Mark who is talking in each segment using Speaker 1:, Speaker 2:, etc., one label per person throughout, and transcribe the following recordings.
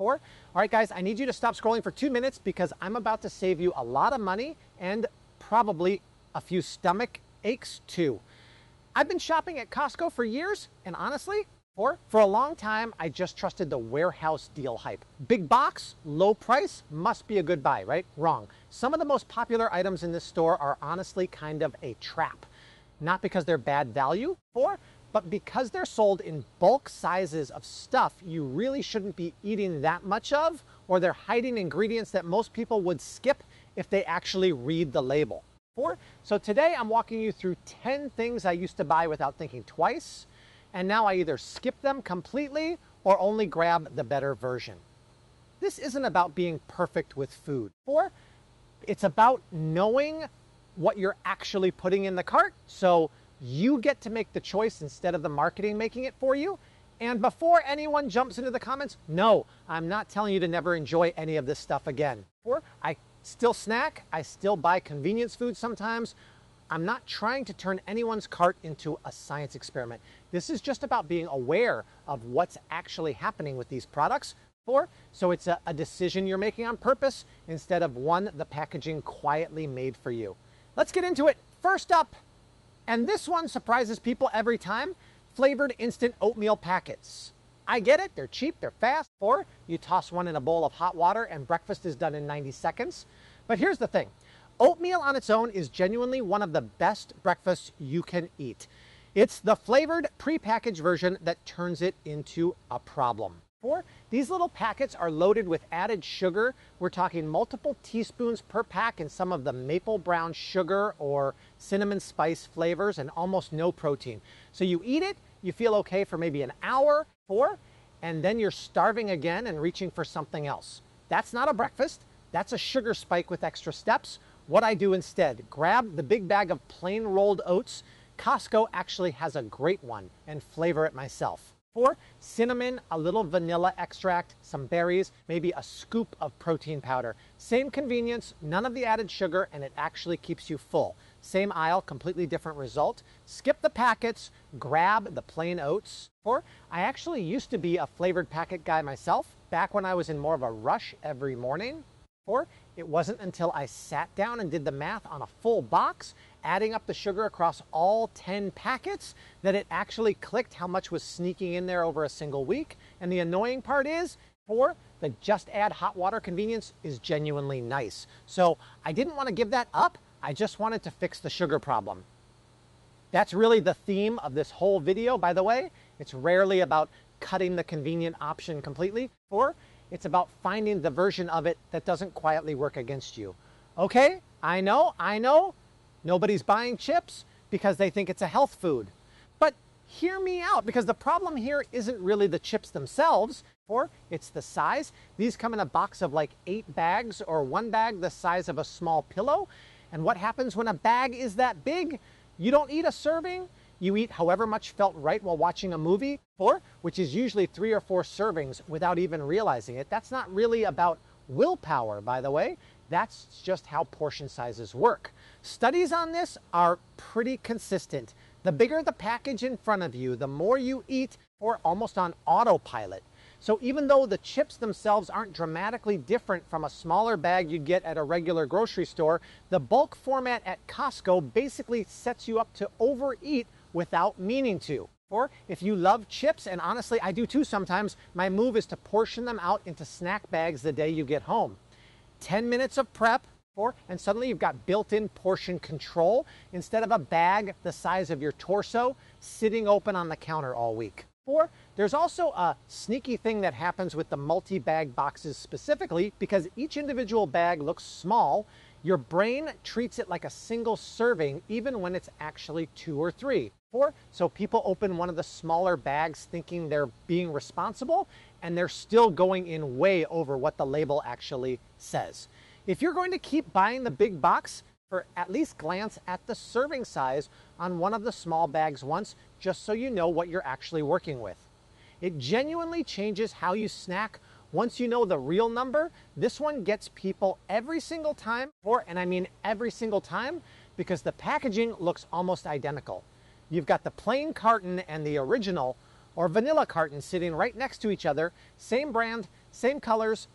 Speaker 1: 4. All right, guys, I need you to stop scrolling for 2 minutes because I'm about to save you a lot of money and probably a few stomach aches too. I've been shopping at Costco for years, and honestly, for a long time, I just trusted the warehouse deal hype. Big box, low price, must be a good buy, right? Wrong. Some of the most popular items in this store are honestly kind of a trap. Not because they're bad value, but because they're sold in bulk sizes of stuff you really shouldn't be eating that much of, or they're hiding ingredients that most people would skip if they actually read the label. So today I'm walking you through 10 things I used to buy without thinking twice, and now I either skip them completely or only grab the better version. This isn't about being perfect with food. It's about knowing what you're actually putting in the cart, so you get to make the choice instead of the marketing making it for you. And before anyone jumps into the comments, no, I'm not telling you to never enjoy any of this stuff again. I still snack, I still buy convenience food sometimes. I'm not trying to turn anyone's cart into a science experiment. This is just about being aware of what's actually happening with these products. So it's a decision you're making on purpose instead of one the packaging quietly made for you. Let's get into it. First up, and this one surprises people every time, flavored instant oatmeal packets. I get it, they're cheap, they're fast. You toss one in a bowl of hot water and breakfast is done in 90 seconds. But here's the thing. Oatmeal on its own is genuinely one of the best breakfasts you can eat. It's the flavored prepackaged version that turns it into a problem. These little packets are loaded with added sugar. We're talking multiple teaspoons per pack in some of the maple brown sugar or cinnamon spice flavors, and almost no protein. So you eat it, you feel okay for maybe an hour, and then you're starving again and reaching for something else. That's not a breakfast. That's a sugar spike with extra steps. What I do instead, grab the big bag of plain rolled oats. Costco actually has a great one, and flavor it myself. Cinnamon, a little vanilla extract, some berries, maybe a scoop of protein powder. Same convenience, none of the added sugar, and it actually keeps you full. Same aisle, completely different result. Skip the packets, grab the plain oats. I actually used to be a flavored packet guy myself, back when I was in more of a rush every morning. It wasn't until I sat down and did the math on a full box, adding up the sugar across all 10 packets, that it actually clicked how much was sneaking in there over a single week. And the annoying part is, the just add hot water convenience is genuinely nice. So I didn't want to give that up. I just wanted to fix the sugar problem. That's really the theme of this whole video, by the way. It's rarely about cutting the convenient option completely. It's about finding the version of it that doesn't quietly work against you. Okay, I know, nobody's buying chips because they think it's a health food. But hear me out, because the problem here isn't really the chips themselves, it's the size. These come in a box of like 8 bags, or one bag the size of a small pillow. And what happens when a bag is that big? You don't eat a serving. You eat however much felt right while watching a movie, which is usually 3 or 4 servings without even realizing it. That's not really about willpower, by the way. That's just how portion sizes work. Studies on this are pretty consistent. The bigger the package in front of you, the more you eat, almost on autopilot. So even though the chips themselves aren't dramatically different from a smaller bag you'd get at a regular grocery store, the bulk format at Costco basically sets you up to overeat without meaning to. If you love chips, and honestly I do too sometimes, my move is to portion them out into snack bags the day you get home. 10 minutes of prep, and suddenly you've got built-in portion control instead of a bag the size of your torso sitting open on the counter all week. There's also a sneaky thing that happens with the multi-bag boxes specifically, because each individual bag looks small. Your brain treats it like a single serving even when it's actually 2 or 3. So people open one of the smaller bags thinking they're being responsible, and they're still going in way over what the label actually says. If you're going to keep buying the big box, at least glance at the serving size on one of the small bags once, just so you know what you're actually working with. It genuinely changes how you snack. Once you know the real number, this one gets people every single time, and I mean every single time, because the packaging looks almost identical. You've got the plain carton and the original or vanilla carton sitting right next to each other, same brand, same colors.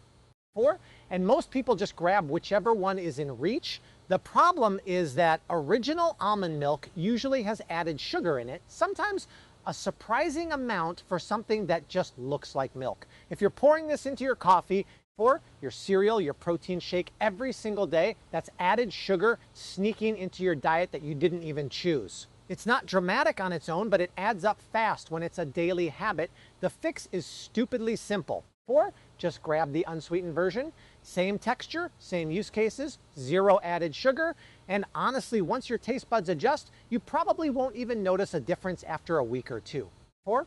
Speaker 1: 4, and most people just grab whichever one is in reach. The problem is that original almond milk usually has added sugar in it, sometimes a surprising amount for something that just looks like milk. If you're pouring this into your coffee, for your cereal, your protein shake every single day, that's added sugar sneaking into your diet that you didn't even choose. It's not dramatic on its own, but it adds up fast when it's a daily habit. The fix is stupidly simple. 4, just grab the unsweetened version. Same texture, same use cases, 0 added sugar, and honestly, once your taste buds adjust, you probably won't even notice a difference after a week or 2. 4,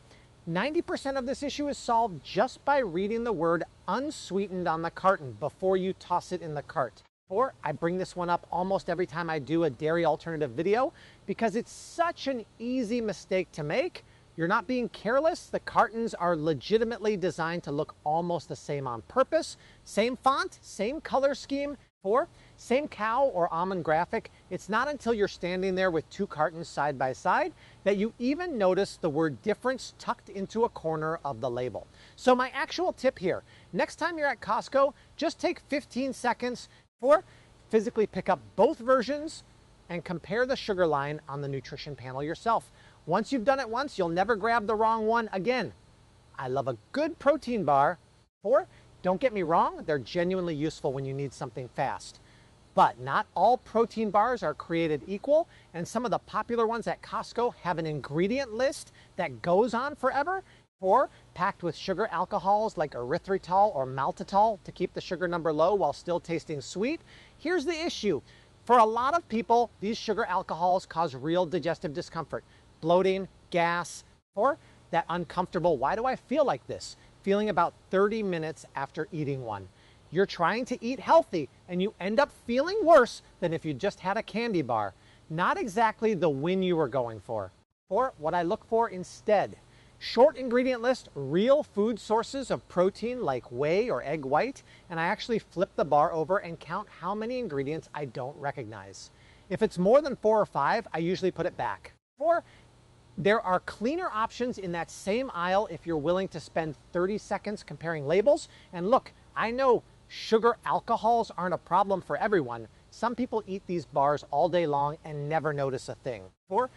Speaker 1: 90% of this issue is solved just by reading the word unsweetened on the carton before you toss it in the cart. 4, I bring this one up almost every time I do a dairy alternative video because it's such an easy mistake to make. You're not being careless. The cartons are legitimately designed to look almost the same on purpose. Same font, same color scheme. 4, same cow or almond graphic. It's not until you're standing there with 2 cartons side by side that you even notice the word difference tucked into a corner of the label. So my actual tip here, next time you're at Costco, just take 15 seconds. 4, physically pick up both versions and compare the sugar line on the nutrition panel yourself. Once you've done it once, you'll never grab the wrong one again. I love a good protein bar. 4, don't get me wrong, they're genuinely useful when you need something fast. But not all protein bars are created equal, and some of the popular ones at Costco have an ingredient list that goes on forever. 4, packed with sugar alcohols like erythritol or maltitol to keep the sugar number low while still tasting sweet. Here's the issue. For a lot of people, these sugar alcohols cause real digestive discomfort. Bloating, gas, or that uncomfortable, why do I feel like this? Feeling about 30 minutes after eating one. You're trying to eat healthy and you end up feeling worse than if you just had a candy bar. Not exactly the win you were going for. 4, what I look for instead. Short ingredient list, real food sources of protein like whey or egg white, and I actually flip the bar over and count how many ingredients I don't recognize. If it's more than 4 or 5, I usually put it back. 4, there are cleaner options in that same aisle if you're willing to spend 30 seconds comparing labels. And look, I know sugar alcohols aren't a problem for everyone. Some people eat these bars all day long and never notice a thing. 4,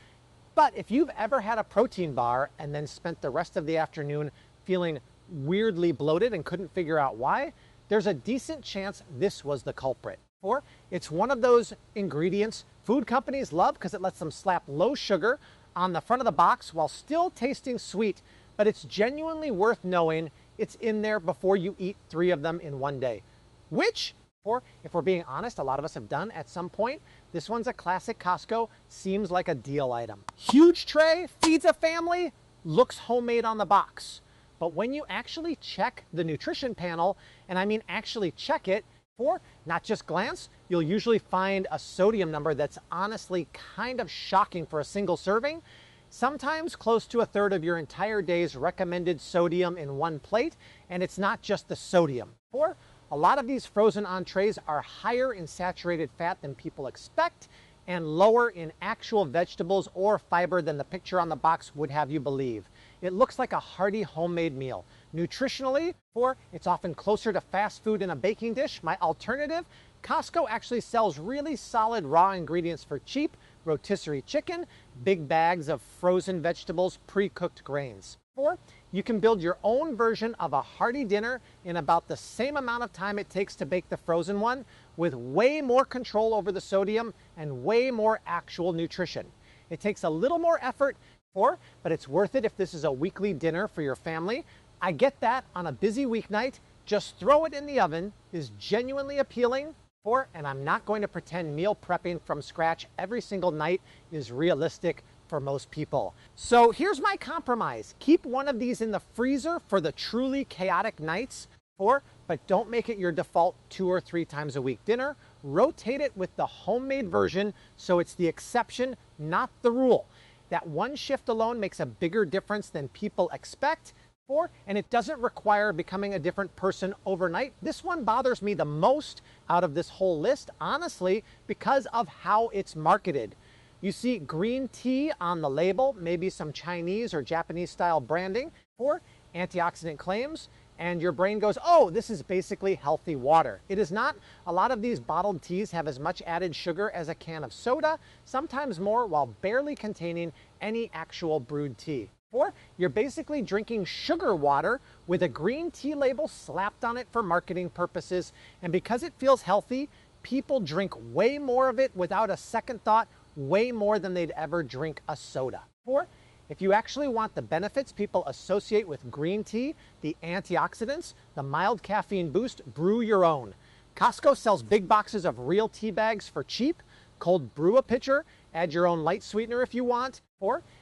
Speaker 1: but if you've ever had a protein bar and then spent the rest of the afternoon feeling weirdly bloated and couldn't figure out why, there's a decent chance this was the culprit. 4, it's one of those ingredients food companies love because it lets them slap low sugar on the front of the box while still tasting sweet, but it's genuinely worth knowing it's in there before you eat 3 of them in one day. Which, 4, if we're being honest, a lot of us have done at some point. This one's a classic Costco, seems like a deal item. Huge tray, feeds a family, looks homemade on the box. But when you actually check the nutrition panel, and I mean actually check it, 4, not just glance, you'll usually find a sodium number that's honestly kind of shocking for a single serving. Sometimes close to 1/3 of your entire day's recommended sodium in one plate, and it's not just the sodium. 4, a lot of these frozen entrees are higher in saturated fat than people expect and lower in actual vegetables or fiber than the picture on the box would have you believe. It looks like a hearty homemade meal. Nutritionally, 4, it's often closer to fast food in a baking dish. My alternative, Costco actually sells really solid raw ingredients for cheap, rotisserie chicken, big bags of frozen vegetables, pre-cooked grains. 4, you can build your own version of a hearty dinner in about the same amount of time it takes to bake the frozen one, with way more control over the sodium and way more actual nutrition. It takes a little more effort, 4, but it's worth it if this is a weekly dinner for your family. I get that on a busy weeknight, just throw it in the oven is genuinely appealing. 4, and I'm not going to pretend meal prepping from scratch every single night is realistic for most people. So here's my compromise. Keep one of these in the freezer for the truly chaotic nights. 4, but don't make it your default 2 or 3 times a week dinner. Rotate it with the homemade version so it's the exception, not the rule. That one shift alone makes a bigger difference than people expect. 4, and it doesn't require becoming a different person overnight. This one bothers me the most out of this whole list, honestly, because of how it's marketed. You see green tea on the label, maybe some Chinese or Japanese style branding. 4, antioxidant claims. and your brain goes, oh, this is basically healthy water. It is not. A lot of these bottled teas have as much added sugar as a can of soda, sometimes more, while barely containing any actual brewed tea. Or you're basically drinking sugar water with a green tea label slapped on it for marketing purposes, and because it feels healthy, people drink way more of it without a second thought, way more than they'd ever drink a soda. Or if you actually want the benefits people associate with green tea, the antioxidants, the mild caffeine boost, brew your own. Costco sells big boxes of real tea bags for cheap. Cold brew a pitcher, add your own light sweetener if you want,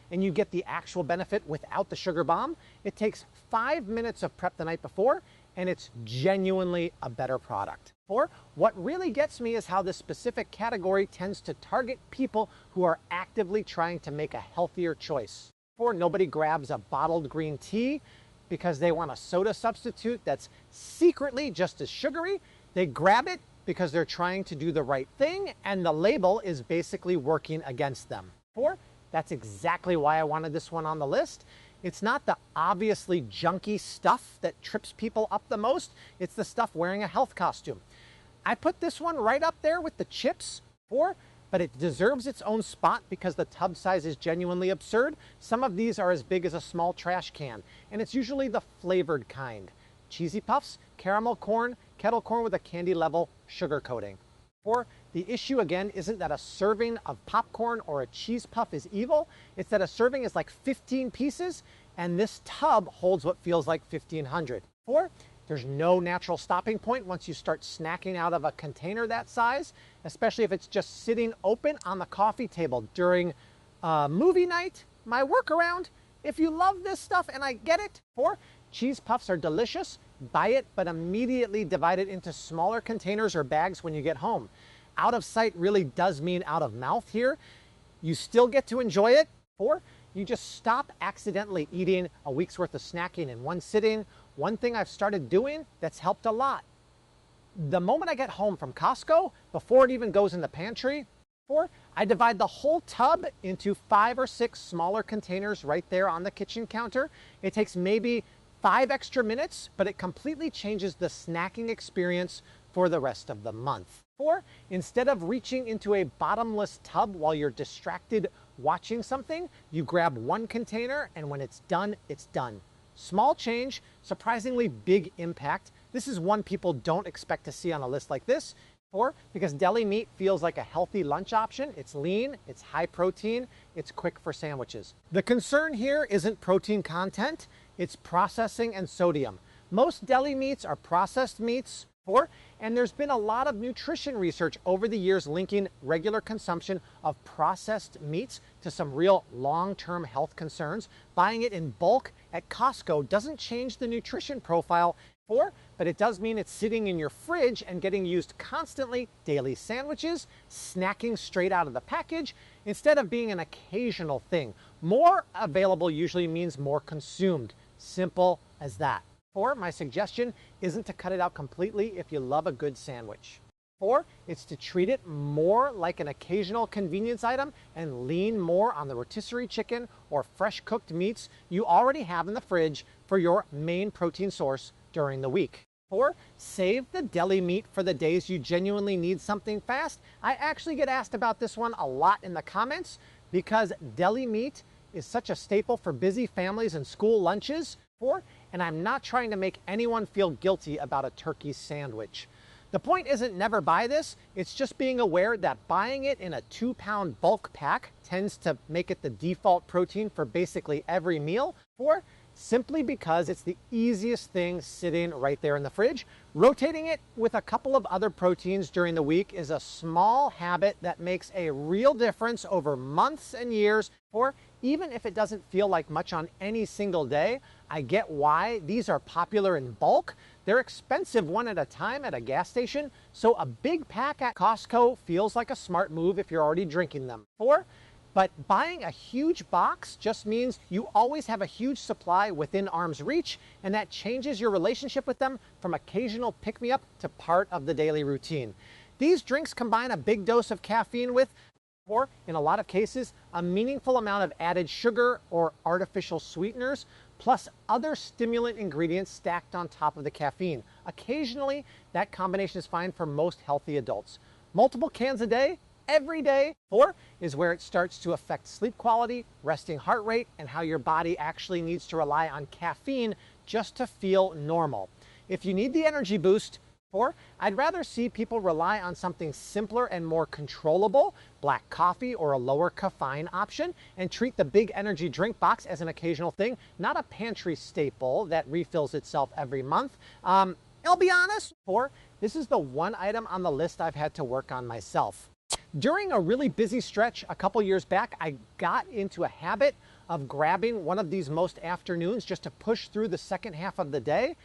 Speaker 1: and you get the actual benefit without the sugar bomb. It takes 5 minutes of prep the night before, and it's genuinely a better product. What really gets me is how this specific category tends to target people who are actively trying to make a healthier choice. Nobody grabs a bottled green tea because they want a soda substitute that's secretly just as sugary. They grab it because they're trying to do the right thing, and the label is basically working against them. That's exactly why I wanted this one on the list. It's not the obviously junky stuff that trips people up the most. It's the stuff wearing a health costume. I put this one right up there with the chips, but it deserves its own spot because the tub size is genuinely absurd. Some of these are as big as a small trash can, and it's usually the flavored kind. Cheesy Puffs, caramel corn, kettle corn with a candy level sugar coating. The issue again isn't that a serving of popcorn or a cheese puff is evil, it's that a serving is like 15 pieces and this tub holds what feels like 1,500. There's no natural stopping point once you start snacking out of a container that size, especially if it's just sitting open on the coffee table during movie night. My workaround, if you love this stuff, and I get it, cheese puffs are delicious. Buy it, but immediately divide it into smaller containers or bags when you get home. Out of sight really does mean out of mouth here. You still get to enjoy it, or you just stop accidentally eating a week's worth of snacking in one sitting. One thing I've started doing that's helped a lot. The moment I get home from Costco, before it even goes in the pantry, I divide the whole tub into 5 or 6 smaller containers right there on the kitchen counter. It takes maybe 5 extra minutes, but it completely changes the snacking experience for the rest of the month. Instead of reaching into a bottomless tub while you're distracted watching something, you grab one container, and when it's done, it's done. Small change, surprisingly big impact. This is one people don't expect to see on a list like this. Because deli meat feels like a healthy lunch option. It's lean, it's high protein, it's quick for sandwiches. The concern here isn't protein content, it's processing and sodium. Most deli meats are processed meats, and there's been a lot of nutrition research over the years linking regular consumption of processed meats to some real long-term health concerns. Buying it in bulk at Costco doesn't change the nutrition profile, but it does mean it's sitting in your fridge and getting used constantly. Daily sandwiches, snacking straight out of the package, instead of being an occasional thing. More available usually means more consumed. Simple as that. My suggestion isn't to cut it out completely if you love a good sandwich. It's to treat it more like an occasional convenience item and lean more on the rotisserie chicken or fresh cooked meats you already have in the fridge for your main protein source during the week. Save the deli meat for the days you genuinely need something fast. I actually get asked about this one a lot in the comments because deli meat is such a staple for busy families and school lunches. And I'm not trying to make anyone feel guilty about a turkey sandwich. The point isn't never buy this, it's just being aware that buying it in a 2-pound bulk pack tends to make it the default protein for basically every meal, simply because it's the easiest thing sitting right there in the fridge. Rotating it with a couple of other proteins during the week is a small habit that makes a real difference over months and years, even if it doesn't feel like much on any single day. I get why these are popular in bulk. They're expensive one at a time at a gas station, so a big pack at Costco feels like a smart move if you're already drinking them. But buying a huge box just means you always have a huge supply within arm's reach, and that changes your relationship with them from occasional pick-me-up to part of the daily routine. These drinks combine a big dose of caffeine with, or in a lot of cases, a meaningful amount of added sugar or artificial sweeteners. plus other stimulant ingredients stacked on top of the caffeine. Occasionally, that combination is fine for most healthy adults. Multiple cans a day, every day. 4 is where it starts to affect sleep quality, resting heart rate, and how your body actually needs to rely on caffeine just to feel normal. If you need the energy boost, 4, I'd rather see people rely on something simpler and more controllable, black coffee or a lower caffeine option, and treat the big energy drink box as an occasional thing, not a pantry staple that refills itself every month. I'll be honest, 4, this is the one item on the list I've had to work on myself. During a really busy stretch a couple years back, I got into a habit of grabbing one of these most afternoons just to push through the second half of the day.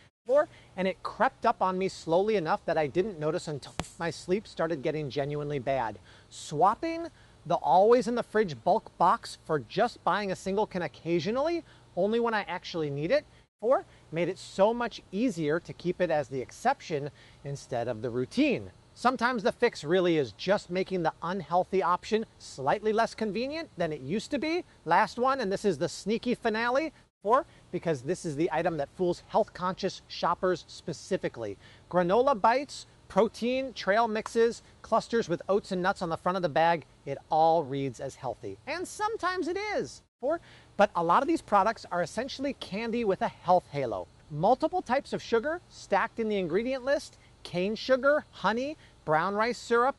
Speaker 1: And it crept up on me slowly enough that I didn't notice until my sleep started getting genuinely bad. Swapping the always in the fridge bulk box for just buying a single can occasionally, only when I actually need it, made it so much easier to keep it as the exception instead of the routine. Sometimes the fix really is just making the unhealthy option slightly less convenient than it used to be. Last one, and this is the sneaky finale, because this is the item that fools health-conscious shoppers specifically. Granola bites, protein, trail mixes, clusters with oats and nuts on the front of the bag, it all reads as healthy. And sometimes it is. But a lot of these products are essentially candy with a health halo. Multiple types of sugar stacked in the ingredient list, cane sugar, honey, brown rice syrup,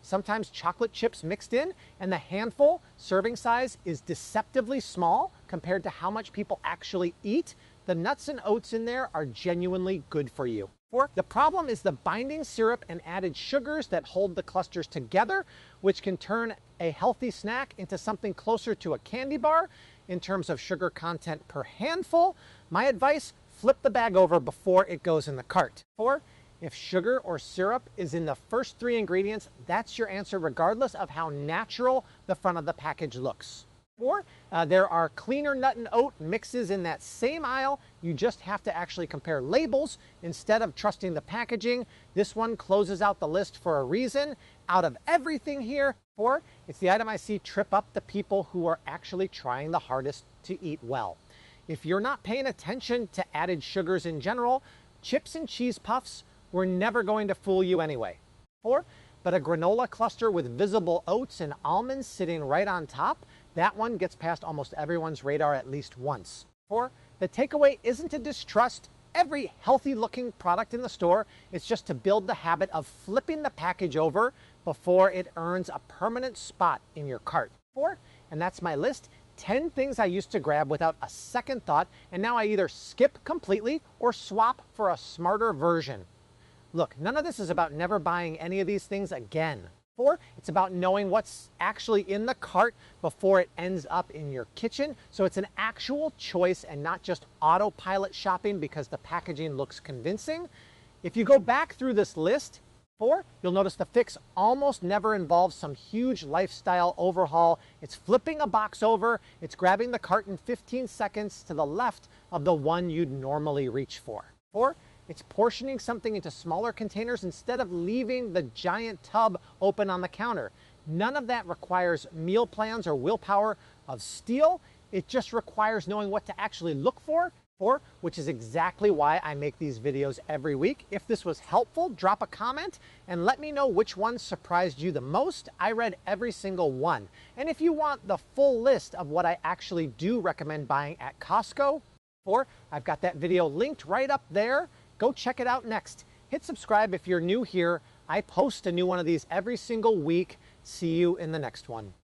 Speaker 1: sometimes chocolate chips mixed in, and the handful serving size is deceptively small compared to how much people actually eat. The nuts and oats in there are genuinely good for you. The problem is the binding syrup and added sugars that hold the clusters together, which can turn a healthy snack into something closer to a candy bar in terms of sugar content per handful. My advice, flip the bag over before it goes in the cart. If sugar or syrup is in the first 3 ingredients, that's your answer regardless of how natural the front of the package looks. There are cleaner nut and oat mixes in that same aisle. You just have to actually compare labels instead of trusting the packaging. This one closes out the list for a reason. Out of everything here, it's the item I see trip up the people who are actually trying the hardest to eat well. If you're not paying attention to added sugars in general, chips and cheese puffs were never going to fool you anyway. But a granola cluster with visible oats and almonds sitting right on top, that one gets past almost everyone's radar at least once. The takeaway isn't to distrust every healthy looking product in the store, it's just to build the habit of flipping the package over before it earns a permanent spot in your cart. And that's my list. 10 things I used to grab without a second thought, and now I either skip completely or swap for a smarter version. Look, none of this is about never buying any of these things again. It's about knowing what's actually in the cart before it ends up in your kitchen. So it's an actual choice and not just autopilot shopping because the packaging looks convincing. If you go back through this list, you'll notice the fix almost never involves some huge lifestyle overhaul. It's flipping a box over, it's grabbing the carton 15 seconds to the left of the one you'd normally reach for. It's portioning something into smaller containers instead of leaving the giant tub open on the counter. None of that requires meal plans or willpower of steel. It just requires knowing what to actually look for, which is exactly why I make these videos every week. If this was helpful, drop a comment and let me know which ones surprised you the most. I read every single one. And if you want the full list of what I actually do recommend buying at Costco, I've got that video linked right up there. Go check it out next. Hit subscribe if you're new here. I post a new one of these every single week. See you in the next one.